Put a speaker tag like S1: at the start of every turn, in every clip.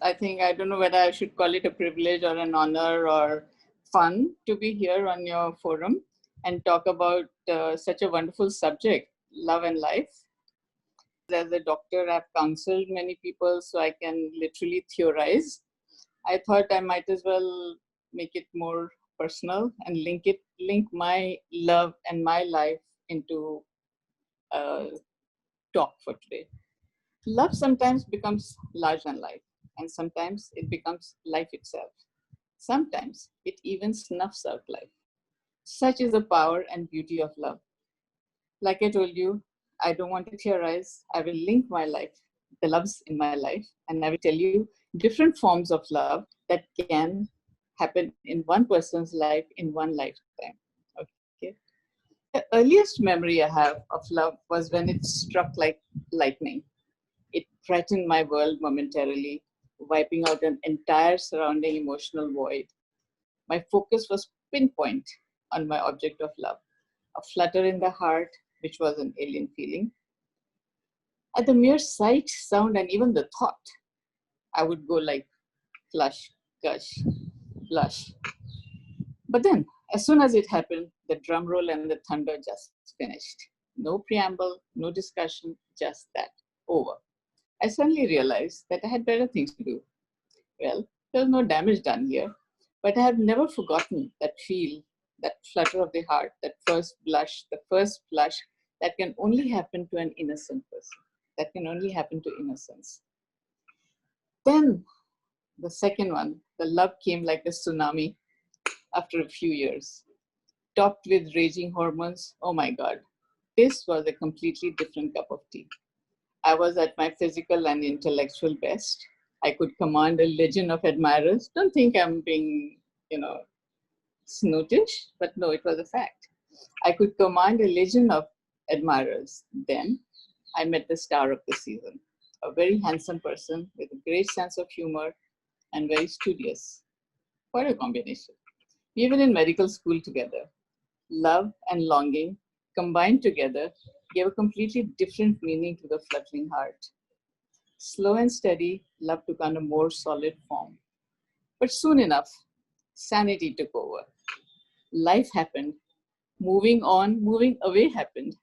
S1: I think, I don't know whether I should call it a privilege or an honor or fun to be here on your forum and talk about such a wonderful subject, love and life. As a doctor, I've counseled many people, so I can literally theorize. I thought I might as well make it more personal and link my love and my life into a talk for today. Love sometimes becomes larger than life, and sometimes it becomes life itself. Sometimes it even snuffs out life. Such is the power and beauty of love. Like I told you, I don't want to theorize. I will link my life, the loves in my life, and I will tell you different forms of love that can happen in one person's life in one lifetime. Okay. The earliest memory I have of love was when it struck like lightning. It brightened my world momentarily, wiping out an entire surrounding emotional void. My focus was pinpoint on my object of love, a flutter in the heart, which was an alien feeling. At the mere sight, sound, and even the thought, I would go like flush, gush, blush. But then, as soon as it happened, the drum roll and the thunder just finished. No preamble, no discussion, just that. Over. I suddenly realized that I had better things to do. Well, there was no damage done here, but I have never forgotten that feel, that flutter of the heart, that first blush, the first blush that can only happen to an innocent person, that can only happen to innocence. Then the second one, the love came like a tsunami after a few years, topped with raging hormones. Oh my God, this was a completely different cup of tea. I was at my physical and intellectual best. I could command a legion of admirers. Don't think I'm being, snootish, but no, it was a fact. I could command a legion of admirers. Then I met the star of the season, a very handsome person with a great sense of humor and very studious. What a combination. We were in medical school together. Love and longing combined together gave a completely different meaning to the fluttering heart. Slow and steady, love took on a more solid form. But soon enough, sanity took over. Life happened. Moving on, moving away happened.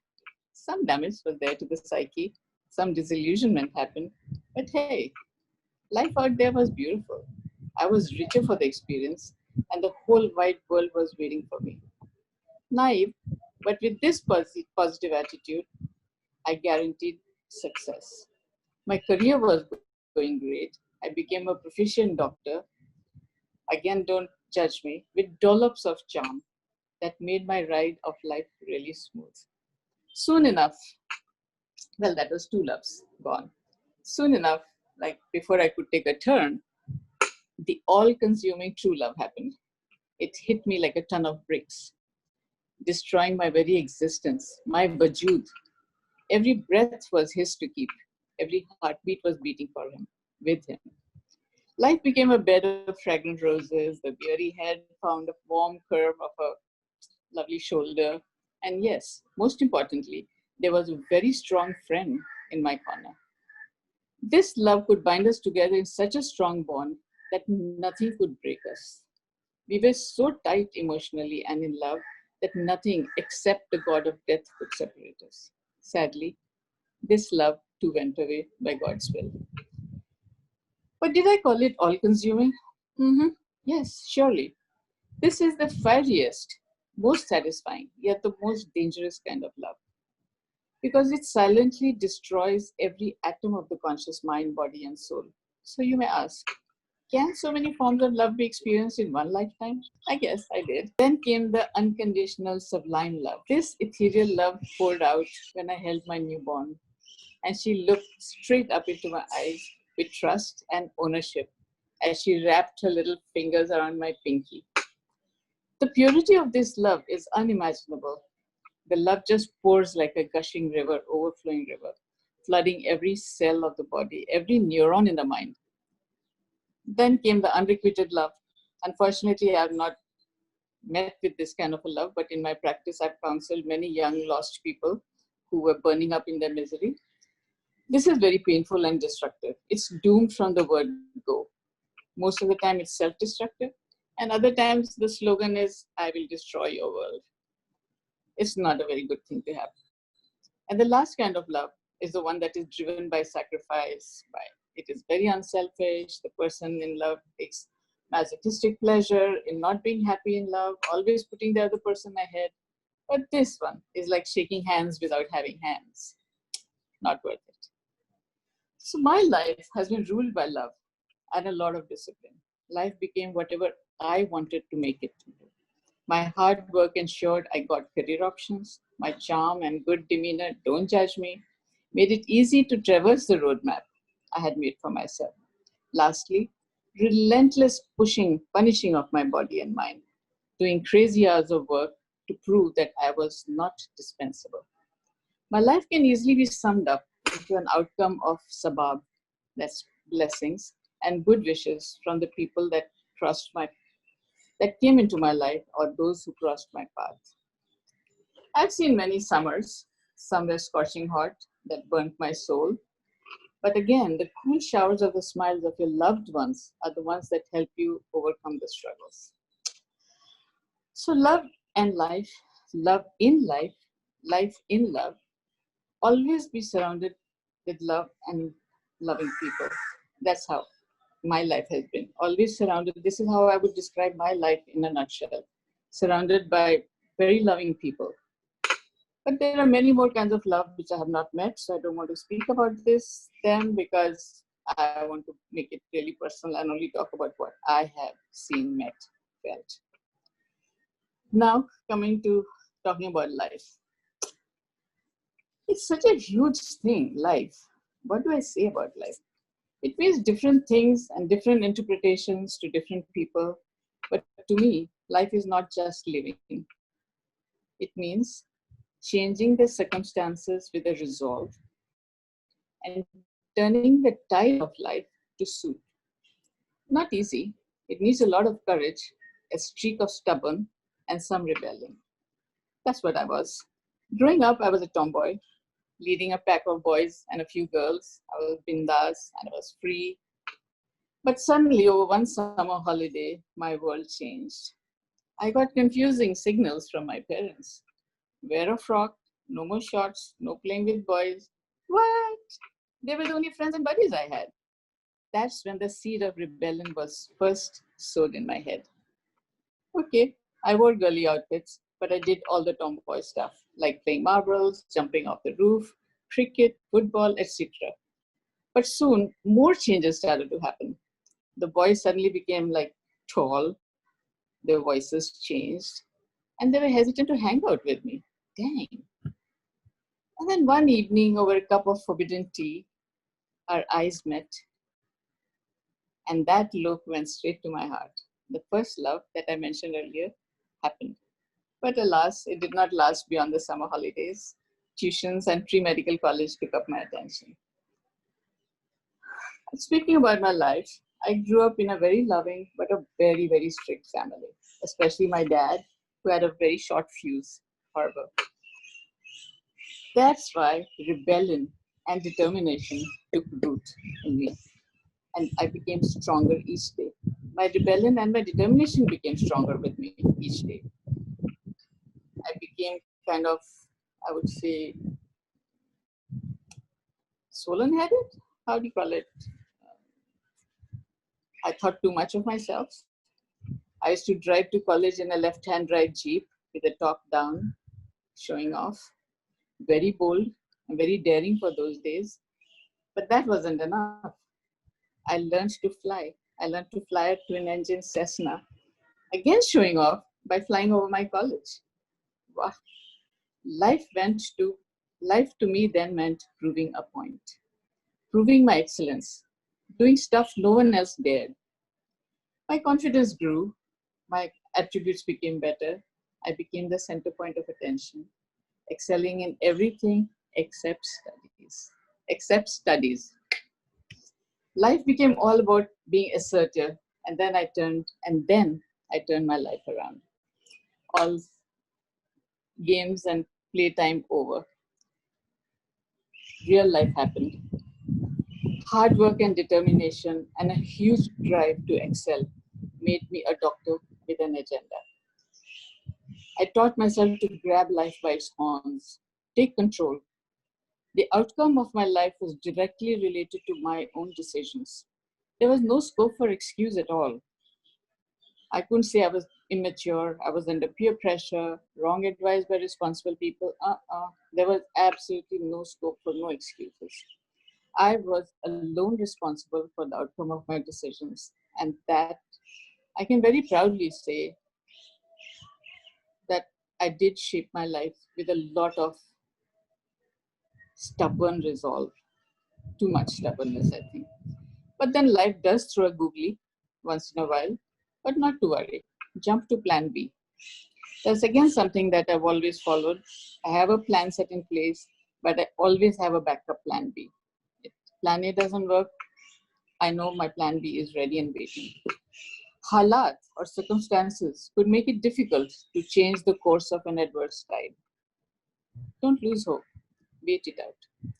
S1: Some damage was there to the psyche. Some disillusionment happened. But hey, life out there was beautiful. I was richer for the experience, and the whole wide world was waiting for me. Naive, but with this positive attitude, I guaranteed success. My career was going great. I became a proficient doctor. Again, don't judge me, with dollops of charm that made my ride of life really smooth. Soon enough, well, that was two loves gone. Soon enough, like before I could take a turn, the all-consuming true love happened. It hit me like a ton of bricks, destroying my very existence, my vajood. Every breath was his to keep. Every heartbeat was beating for him, with him. Life became a bed of fragrant roses. The beery head found a warm curve of a lovely shoulder. And yes, most importantly, there was a very strong friend in my corner. This love could bind us together in such a strong bond that nothing could break us. We were so tight emotionally and in love that nothing except the god of death could separate us. Sadly, this love too went away by God's will. But did I call it all-consuming? Yes, surely. This is the fieriest, most satisfying, yet the most dangerous kind of love. Because it silently destroys every atom of the conscious mind, body, and soul. So you may ask, can so many forms of love be experienced in one lifetime? I guess I did. Then came the unconditional, sublime love. This ethereal love poured out when I held my newborn, and she looked straight up into my eyes with trust and ownership as she wrapped her little fingers around my pinky. The purity of this love is unimaginable. The love just pours like a gushing river, overflowing river, flooding every cell of the body, every neuron in the mind. Then came the unrequited love. Unfortunately, I have not met with this kind of a love, but in my practice, I've counseled many young lost people who were burning up in their misery. This is very painful and destructive. It's doomed from the word go. Most of the time it's self-destructive, and other times the slogan is, I will destroy your world. It's not a very good thing to have. And the last kind of love is the one that is driven by sacrifice. It is very unselfish. The person in love takes masochistic pleasure in not being happy in love, always putting the other person ahead. But this one is like shaking hands without having hands. Not worth it. So my life has been ruled by love and a lot of discipline. Life became whatever I wanted to make it into. My hard work ensured I got career options. My charm and good demeanor, don't judge me, made it easy to traverse the roadmap I had made for myself. Lastly, relentless punishing of my body and mind, doing crazy hours of work to prove that I was not dispensable. My life can easily be summed up into an outcome of sabab, that's blessings, and good wishes from the people that came into my life or those who crossed my path. I've seen many summers. Some were scorching hot that burnt my soul. But again, the cool showers of the smiles of your loved ones are the ones that help you overcome the struggles. So love and life, love in life, life in love, always be surrounded with love and loving people. That's how my life has been. Always surrounded. This is how I would describe my life in a nutshell. Surrounded by very loving people. But there are many more kinds of love which I have not met, so I don't want to speak about them because I want to make it really personal and only talk about what I have seen, met, felt. Now, coming to talking about life. It's such a huge thing, life. What do I say about life? It means different things and different interpretations to different people. But to me, life is not just living. It means changing the circumstances with a resolve and turning the tide of life to suit. Not easy. It needs a lot of courage, a streak of stubborn, and some rebellion. That's what I was. Growing up, I was a tomboy, leading a pack of boys and a few girls. I was bindas and I was free. But suddenly, over one summer holiday, my world changed. I got confusing signals from my parents. Wear a frock, no more shorts, no playing with boys. What? They were the only friends and buddies I had. That's when the seed of rebellion was first sowed in my head. Okay, I wore girly outfits, but I did all the tomboy stuff, like playing marbles, jumping off the roof, cricket, football, etc. But soon, more changes started to happen. The boys suddenly became like tall, their voices changed, and they were hesitant to hang out with me. Dang. And then one evening, over a cup of forbidden tea, our eyes met, and that look went straight to my heart. The first love that I mentioned earlier happened. But alas, it did not last beyond the summer holidays. Tuitions and pre-medical college took up my attention. Speaking about my life, I grew up in a very loving but a very, very strict family, especially my dad, who had a very short fuse. Horrible. That's why rebellion and determination took root in me, and I became stronger each day. My rebellion and my determination became stronger with me each day. I became kind of, I would say, swollen-headed? How do you call it? I thought too much of myself. I used to drive to college in a left-hand drive Jeep with the top down, showing off. Very bold and very daring for those days. But that wasn't enough. I learned to fly. I learned to fly a twin-engine Cessna, again showing off by flying over my college. Wow. Life to me then meant proving a point, proving my excellence, doing stuff no one else dared. My confidence grew, my attributes became better, I became the center point of attention, excelling in everything except studies. Except studies. Life became all about being assertive, and then I turned my life around. All games and playtime over. Real life happened. Hard work and determination and a huge drive to excel made me a doctor with an agenda. I taught myself to grab life by its horns, take control. The outcome of my life was directly related to my own decisions. There was no scope for excuse at all. I couldn't say I was immature, I was under peer pressure, wrong advice by responsible people. There was absolutely no scope for no excuses. I was alone responsible for the outcome of my decisions. And that I can very proudly say that I did shape my life with a lot of stubborn resolve. Too much stubbornness, I think. But then life does throw a googly once in a while, but not to worry. Jump to plan B. That's again something that I've always followed. I have a plan set in place, but I always have a backup plan B. If plan A doesn't work, I know my plan B is ready and waiting. Halat or circumstances could make it difficult to change the course of an adverse tide. Don't lose hope. Wait it out.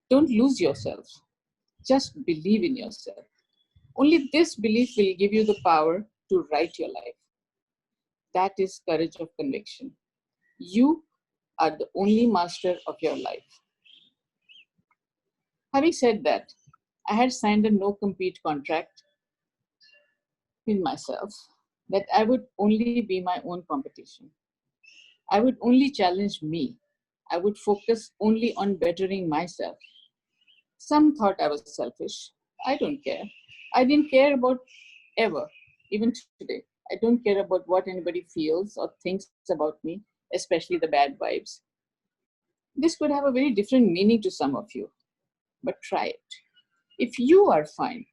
S1: Don't lose yourself. Just believe in yourself. Only this belief will give you the power to write your life. That is courage of conviction. You are the only master of your life. Having said that, I had signed a no-compete contract with myself that I would only be my own competition. I would only challenge me. I would focus only on bettering myself. Some thought I was selfish. I don't care. I didn't care about ever, even today. I don't care about what anybody feels or thinks about me, especially the bad vibes. This could have a very different meaning to some of you, but try it. If you are fine,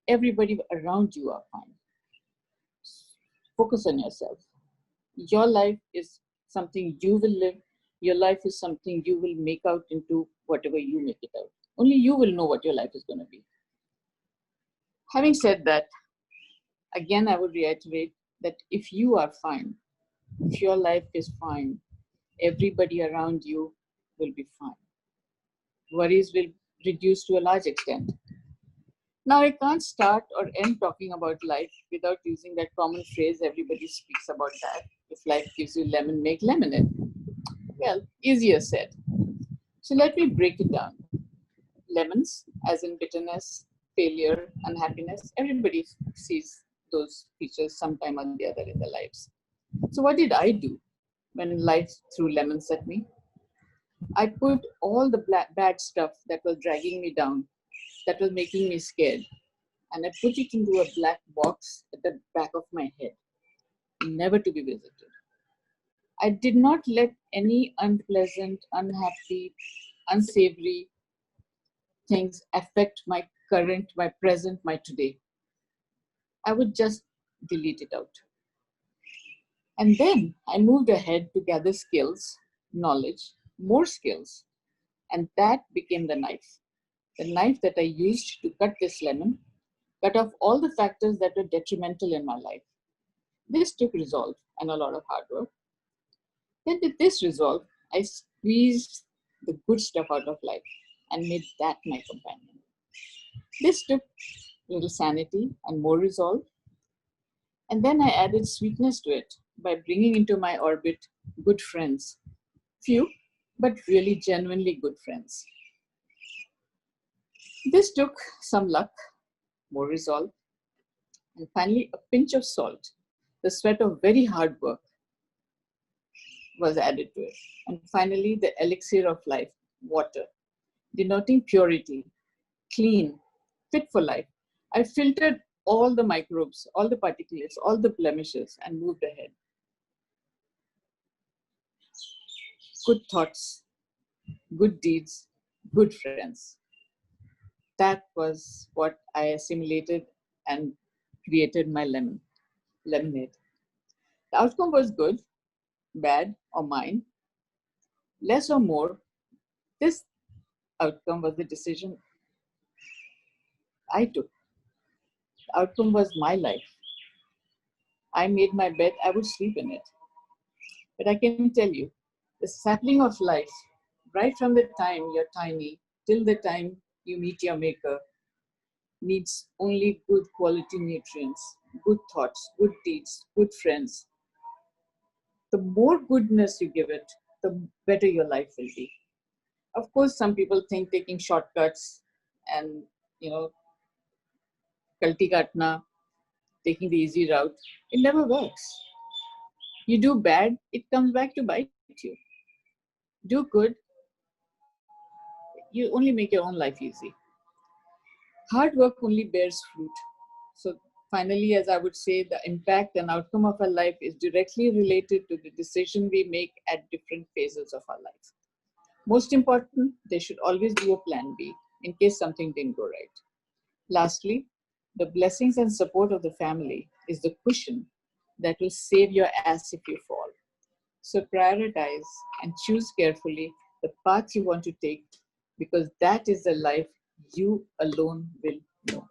S1: everybody around you are fine. Focus on yourself. Your life is something you will live. Your life is something you will make out into whatever you make it out. Only you will know what your life is going to be. Having said that, again, I would reiterate that if you are fine, if your life is fine, everybody around you will be fine. Worries will reduce to a large extent. Now, I can't start or end talking about life without using that common phrase everybody speaks about that. If life gives you lemon, make lemonade. Well, easier said. So let me break it down. Lemons, as in bitterness, failure, unhappiness, everybody sees those features sometime or the other in their lives. So what did I do when life threw lemons at me? I put all the bad stuff that was dragging me down, that was making me scared, and I put it into a black box at the back of my head, never to be visited. I did not let any unpleasant, unhappy, unsavory things affect my current, my present, my today. I would just delete it out. And then I moved ahead to gather skills, knowledge, more skills. And that became the knife. The knife that I used to cut this lemon, cut off all the factors that were detrimental in my life. This took resolve and a lot of hard work. Then with this resolve, I squeezed the good stuff out of life and made that my companion. This took little sanity and more resolve. And then I added sweetness to it by bringing into my orbit good friends. Few, but really genuinely good friends. This took some luck, more resolve, and finally a pinch of salt. The sweat of very hard work was added to it. And finally, the elixir of life, water, denoting purity, clean, fit for life. I filtered all the microbes, all the particulates, all the blemishes, and moved ahead. Good thoughts, good deeds, good friends. That was what I assimilated and created my lemonade. The outcome was good, bad, or mine, less or more. This outcome was the decision I took. The outcome was my life. I made my bed, I would sleep in it. But I can tell you, the sapling of life, right from the time you're tiny till the time you meet your maker, needs only good quality nutrients, good thoughts, good deeds, good friends. The more goodness you give it, the better your life will be. Of course, some people think taking shortcuts and, you know, kalti katna, taking the easy route, it never works. You do bad, it comes back to bite you. Do good, you only make your own life easy. Hard work only bears fruit. So finally, as I would say, the impact and outcome of our life is directly related to the decision we make at different phases of our life. Most important, there should always be a plan B in case something didn't go right. Lastly, the blessings and support of the family is the cushion that will save your ass if you fall. So prioritize and choose carefully the path you want to take, because that is the life you alone will know.